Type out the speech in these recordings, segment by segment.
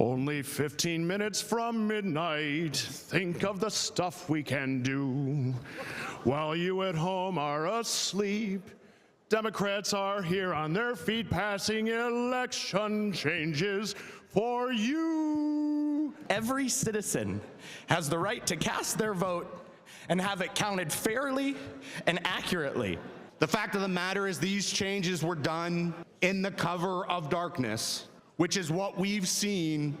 Only 15 minutes from midnight. Think of the stuff we can do. While you at home are asleep, Democrats are here on their feet passing election changes for you. Every citizen has the right to cast their vote and have it counted fairly and accurately. The fact of the matter is these changes were done in the cover of darkness, which is what we've seen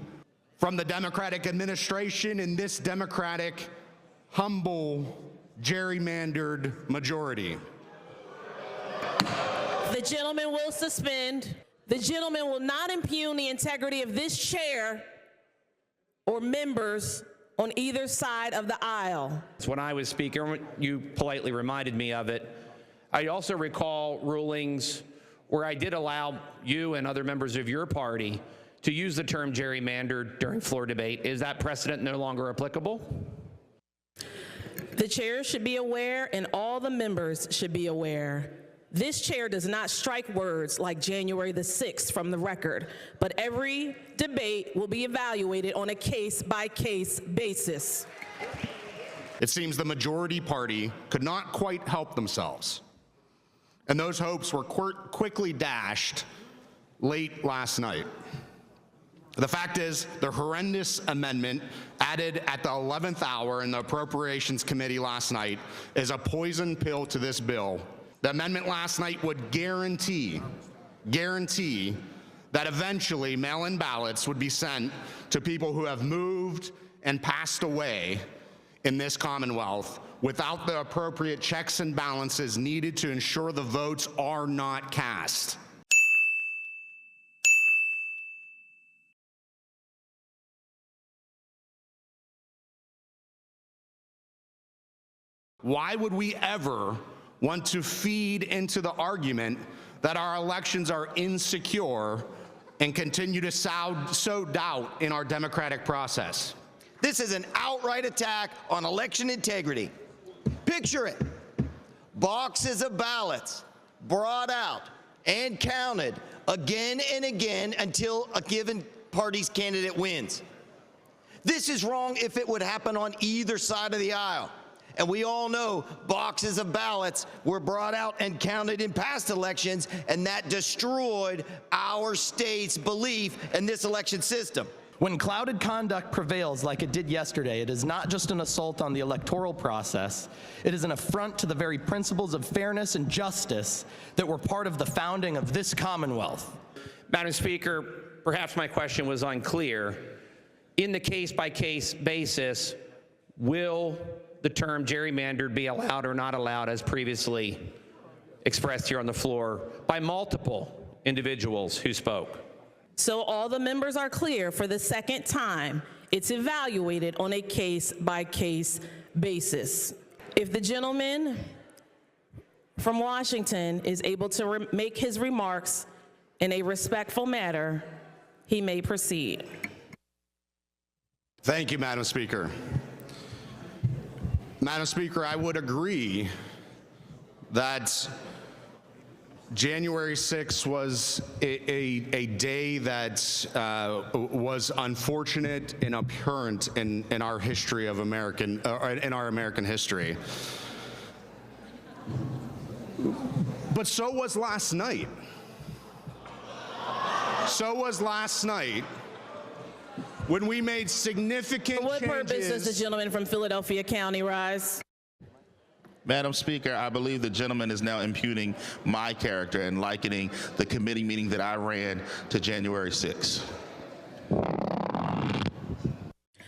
from the Democratic administration in this Democratic, humble, gerrymandered majority. The gentleman will suspend. The gentleman will not impugn the integrity of this chair or members on either side of the aisle. When I was Speaker, you politely reminded me of it. I also recall rulings where I did allow you and other members of your party to use the term gerrymandered during floor debate. Is that precedent no longer applicable? The chair should be aware, and all the members should be aware. This chair does not strike words like January the 6th from the record, but every debate will be evaluated on a case-by-case basis. It seems the majority party could not quite help themselves, and those hopes were quickly dashed late last night. The fact is, the horrendous amendment added at the 11th hour in the Appropriations Committee last night is a poison pill to this bill. The amendment last night would guarantee that eventually mail-in ballots would be sent to people who have moved and passed away in this Commonwealth without the appropriate checks and balances needed to ensure the votes are not cast. Why would we ever want to feed into the argument that our elections are insecure and continue to sow doubt in our democratic process? This is an outright attack on election integrity. Picture it. Boxes of ballots brought out and counted again and again until a given party's candidate wins. This is wrong if it would happen on either side of the aisle. And we all know boxes of ballots were brought out and counted in past elections, and that destroyed our state's belief in this election system. When clouded conduct prevails like it did yesterday, it is not just an assault on the electoral process, it is an affront to the very principles of fairness and justice that were part of the founding of this Commonwealth. Madam Speaker, perhaps my question was unclear. In the case-by-case basis, will the term gerrymandered be allowed or not allowed as previously expressed here on the floor by multiple individuals who spoke? So all the members are clear for the second time. It's evaluated on a case-by-case basis. If the gentleman from Washington is able to make his remarks in a respectful manner, he may proceed. Thank you, Madam Speaker. Madam Speaker, I would agree that January 6th was a day that was unfortunate and abhorrent in our history of American history. But so was last night. So was last night when we made significant changes. For what purpose does the gentleman from Philadelphia County rise? Madam Speaker, I believe the gentleman is now impugning my character and likening the committee meeting that I ran to January 6th.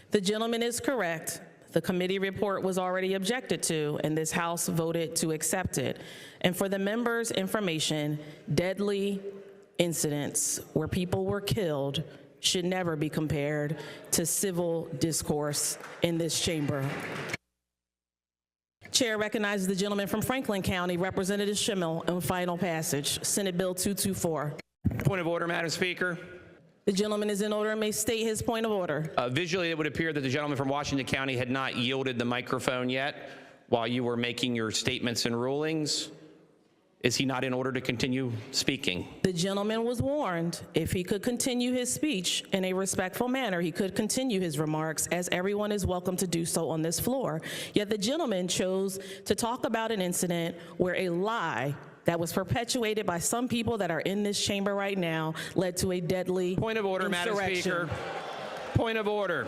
The gentleman is correct. The committee report was already objected to, and this House voted to accept it. And for the members' information, deadly incidents where people were killed should never be compared to civil discourse in this chamber. Chair recognizes the gentleman from Franklin County, Representative Schimmel, on final passage, Senate Bill 224. Point of order, Madam Speaker. The gentleman is in order and may state his point of order. Visually, it would appear that the gentleman from Washington County had not yielded the microphone yet while you were making your statements and rulings. Is he not in order to continue speaking? The gentleman was warned if he could continue his speech in a respectful manner, he could continue his remarks, as everyone is welcome to do so on this floor. Yet the gentleman chose to talk about an incident where a lie that was perpetuated by some people that are in this chamber right now led to a deadly Point of order, Madam Speaker. Point of order.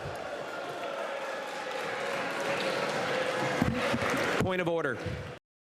Point of order.